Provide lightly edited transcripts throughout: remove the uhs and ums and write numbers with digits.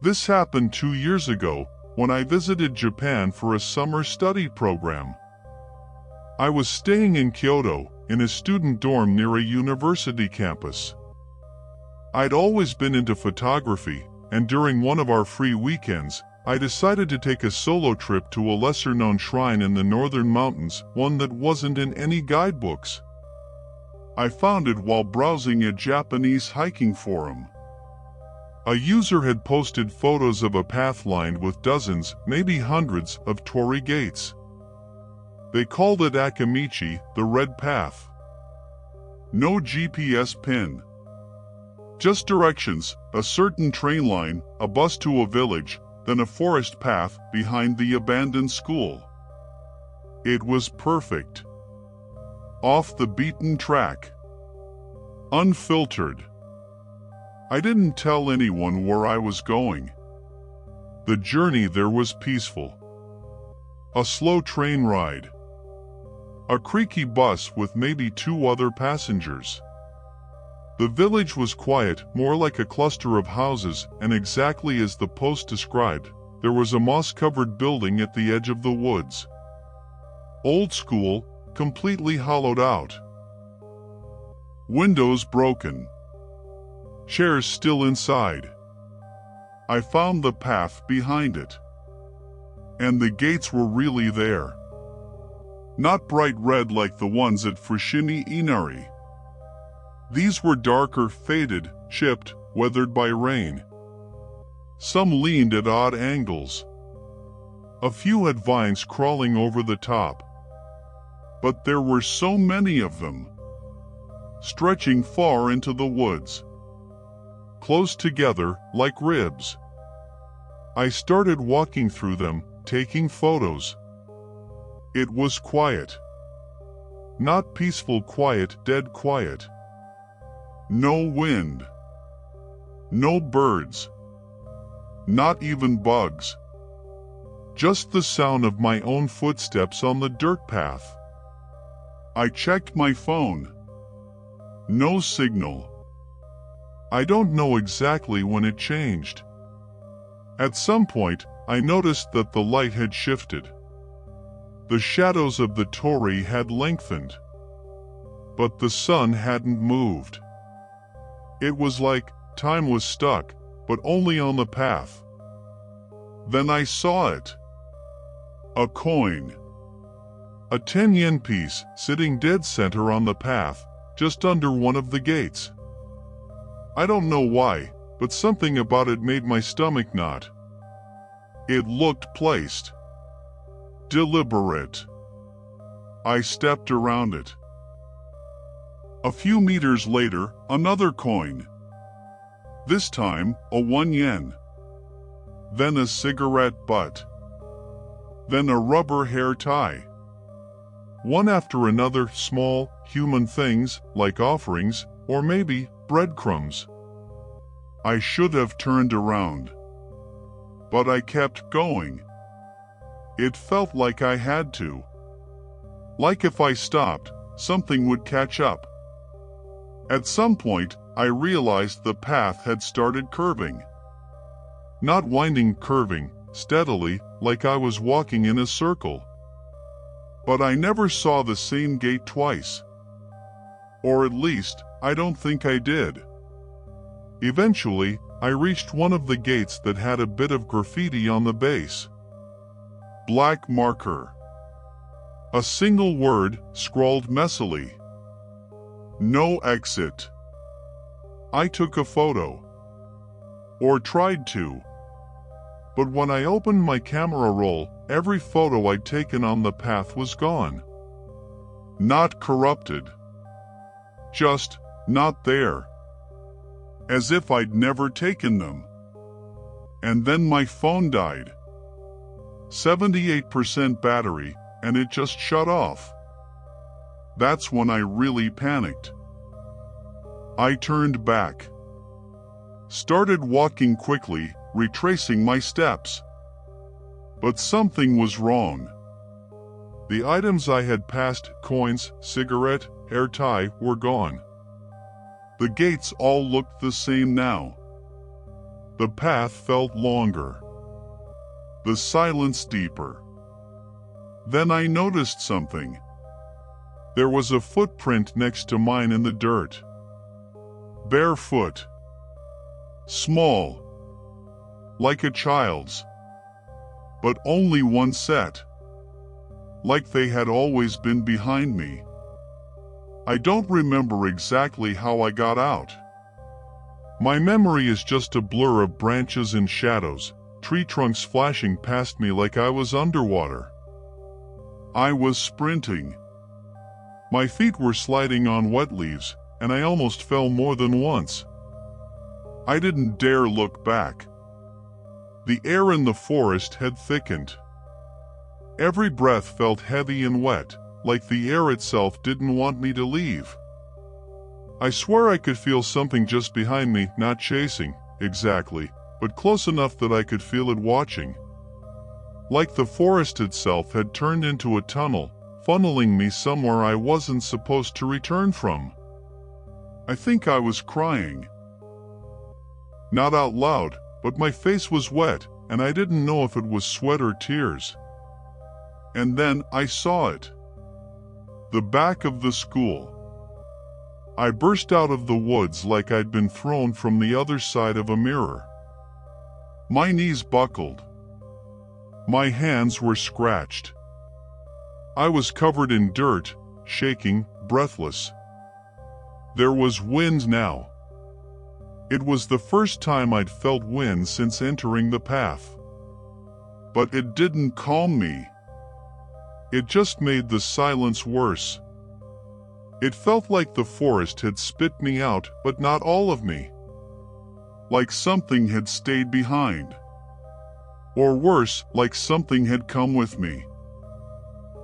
This happened 2 years ago when I visited Japan for a summer study program. I was staying in Kyoto, in a student dorm near a university campus. I'd always been into photography, and during one of our free weekends, I decided to take a solo trip to a lesser-known shrine in the northern mountains, one that wasn't in any guidebooks. I found it while browsing a Japanese hiking forum. A user had posted photos of a path lined with dozens, maybe hundreds, of torii gates. They called it Akamichi, the red path. No GPS pin. Just directions, a certain train line, a bus to a village, then a forest path behind the abandoned school. It was perfect. Off the beaten track. Unfiltered. I didn't tell anyone where I was going. The journey there was peaceful. A slow train ride. A creaky bus with maybe 2 other passengers. The village was quiet, more like a cluster of houses, and exactly as the post described, there was a moss-covered building at the edge of the woods. Old school, completely hollowed out. Windows broken. Chairs still inside. I found the path behind it. And the gates were really there. Not bright red like the ones at Fushimi Inari. These were darker, faded, chipped, weathered by rain. Some leaned at odd angles. A few had vines crawling over the top. But there were so many of them, stretching far into the woods. Close together, like ribs. I started walking through them, taking photos. It was quiet. Not peaceful quiet, dead quiet. No wind. No birds. Not even bugs. Just the sound of my own footsteps on the dirt path. I checked my phone. No signal. I don't know exactly when it changed. At some point, I noticed that the light had shifted. The shadows of the torii had lengthened. But the sun hadn't moved. It was like time was stuck, but only on the path. Then I saw it. A coin. A 10-yen piece sitting dead center on the path, just under one of the gates. I don't know why, but something about it made my stomach knot. It looked placed. Deliberate. I stepped around it. A few meters later, another coin. This time, a 1 yen. Then a cigarette butt. Then a rubber hair tie. One after another, small, human things, like offerings, or maybe breadcrumbs. I should have turned around. But I kept going. It felt like I had to. Like if I stopped, something would catch up. At some point, I realized the path had started curving. Not winding, curving, steadily, like I was walking in a circle. But I never saw the same gate twice. Or at least, I don't think I did. Eventually, I reached one of the gates that had a bit of graffiti on the base. Black marker. A single word, scrawled messily. No exit. I took a photo. Or tried to. But when I opened my camera roll, every photo I'd taken on the path was gone. Not corrupted. Just not there. As if I'd never taken them. And then my phone died. 78% battery, and it just shut off. That's when I really panicked. I turned back. Started walking quickly, retracing my steps. But something was wrong. The items I had passed, coins, cigarette, hair tie, were gone. The gates all looked the same now. The path felt longer. The silence deeper. Then I noticed something. There was a footprint next to mine in the dirt. Barefoot. Small. Like a child's. But only one set. Like they had always been behind me. I don't remember exactly how I got out. My memory is just a blur of branches and shadows, tree trunks flashing past me like I was underwater. I was sprinting. My feet were sliding on wet leaves, and I almost fell more than once. I didn't dare look back. The air in the forest had thickened. Every breath felt heavy and wet, like the air itself didn't want me to leave. I swear I could feel something just behind me, not chasing, exactly, but close enough that I could feel it watching. Like the forest itself had turned into a tunnel, funneling me somewhere I wasn't supposed to return from. I think I was crying. Not out loud, but my face was wet, and I didn't know if it was sweat or tears. And then I saw it. The back of the school. I burst out of the woods like I'd been thrown from the other side of a mirror. My knees buckled. My hands were scratched. I was covered in dirt, shaking, breathless. There was wind now. It was the first time I'd felt wind since entering the path. But it didn't calm me. It just made the silence worse. It felt like the forest had spit me out, but not all of me. Like something had stayed behind. Or worse, like something had come with me.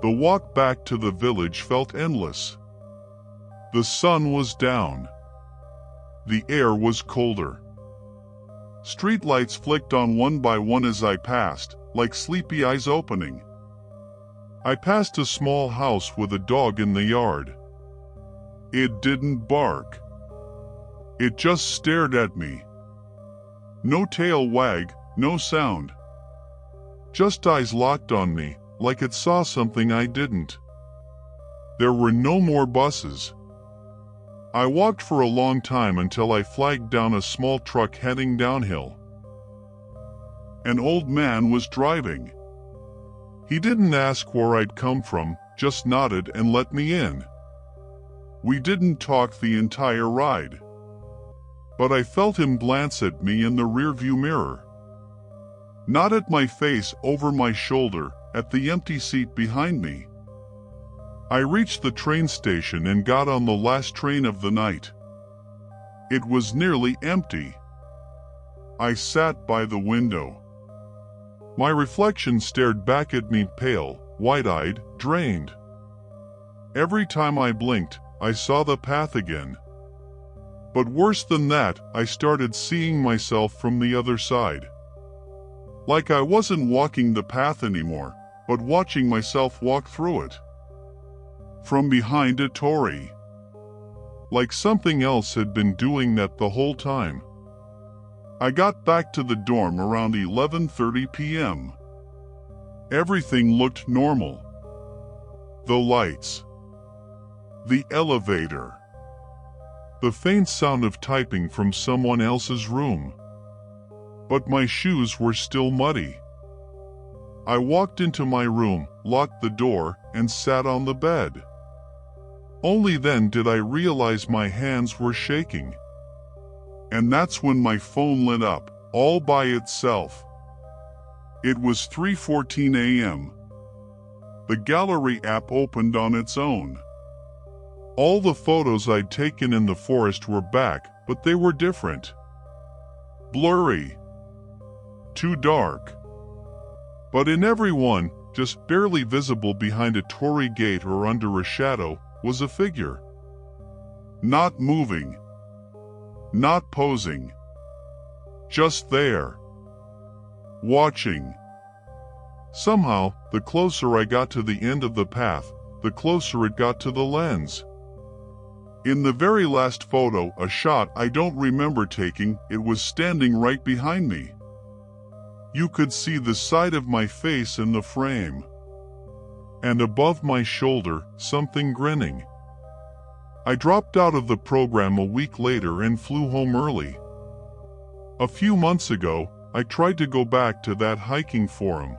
The walk back to the village felt endless. The sun was down. The air was colder. Streetlights flicked on one by one as I passed, like sleepy eyes opening. I passed a small house with a dog in the yard. It didn't bark. It just stared at me. No tail wag, no sound. Just eyes locked on me, like it saw something I didn't. There were no more buses. I walked for a long time until I flagged down a small truck heading downhill. An old man was driving. He didn't ask where I'd come from, just nodded and let me in. We didn't talk the entire ride. But I felt him glance at me in the rearview mirror. Not at my face over my shoulder, at the empty seat behind me. I reached the train station and got on the last train of the night. It was nearly empty. I sat by the window. My reflection stared back at me, pale, wide-eyed, drained. Every time I blinked, I saw the path again. But worse than that, I started seeing myself from the other side. Like I wasn't walking the path anymore, but watching myself walk through it. From behind a Torii. Like something else had been doing that the whole time. I got back to the dorm around 11:30 p.m. Everything looked normal. The lights. The elevator. The faint sound of typing from someone else's room. But my shoes were still muddy. I walked into my room, locked the door, and sat on the bed. Only then did I realize my hands were shaking. And that's when my phone lit up, all by itself. It was 3:14 a.m. The gallery app opened on its own. All the photos I'd taken in the forest were back, but they were different. Blurry. Too dark. But in every one, just barely visible behind a torii gate or under a shadow, was a figure. Not moving. Not posing. Just there. Watching. Somehow, the closer I got to the end of the path, the closer it got to the lens. In the very last photo, a shot I don't remember taking, it was standing right behind me. You could see the side of my face in the frame. And above my shoulder, something grinning. I dropped out of the program a week later and flew home early. A few months ago, I tried to go back to that hiking forum.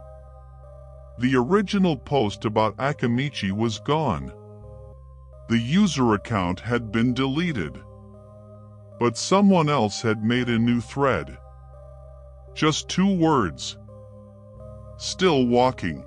The original post about Akamichi was gone. The user account had been deleted. But someone else had made a new thread. Just 2 words. Still walking.